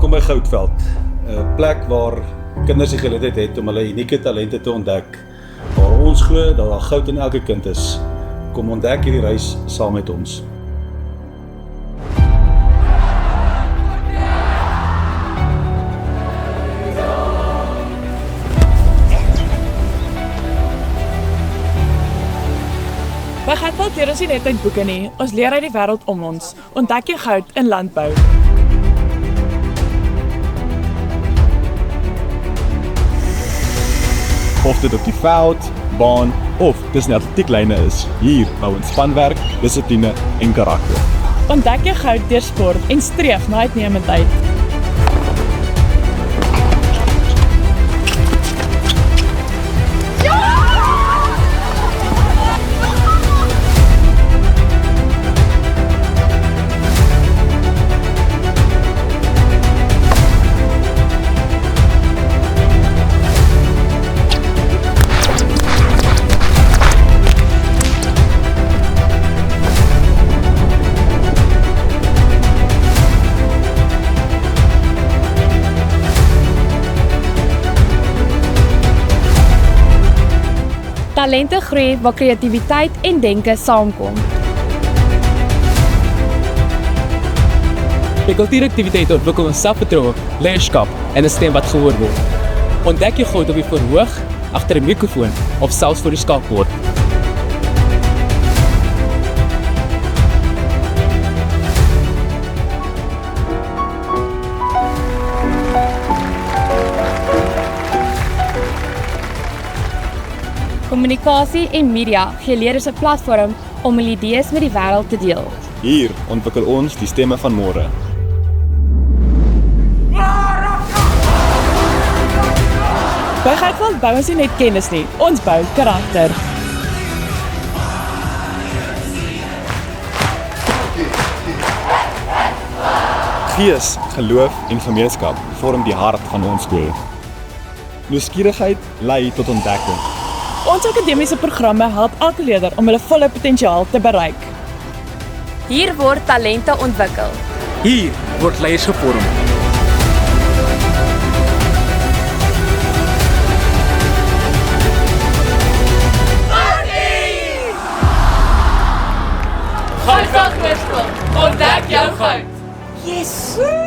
Welkom by Goudveld, 'n plek waar kinders die geleentheid het om hulle unieke talente te ontdek. Waar ons glo dat daar goud in elke kind is. Kom ontdek hierdie reis saam met ons. By Goudveld leer ons nie net uit boeke nie, ons leer uit die wêreld om ons. Ontdek jou goud in landbou. Of dit op die veld, baan of tussen die atletieklyne is, hier bou ons spanwerk, dissipline en karakter. Ontdek jou goud deur sport en streef na uitnemendheid. Talente groei waar kreatiwiteit en denke saamkom. By kultuuraktiwiteite ontwikkel ons selfvertroue, leierskap en 'n stem wat gehoor word. Ontdek jou goud op die verhoog, agter 'n mikrofoon of selfs voor die skaakbord. Kommunikasie en media gee leerders 'n platform om hul idees met die wêreld te deel. Hier ontwikkel ons die stemme van môre. By Goudveld bou ons nie net kennis nie, ons bou karakter. Gees, geloof en gemeenskap vorm die hart van ons skool. Nuuskierigheid lei tot ontdekking. Ons akademiese programme help elke leerder om hulle volle potensiaal te bereik. Hier word talente ontwikkel. Hier word leiers gevorm. Goudveld Hoërskool, ontdek jou goud. Yes!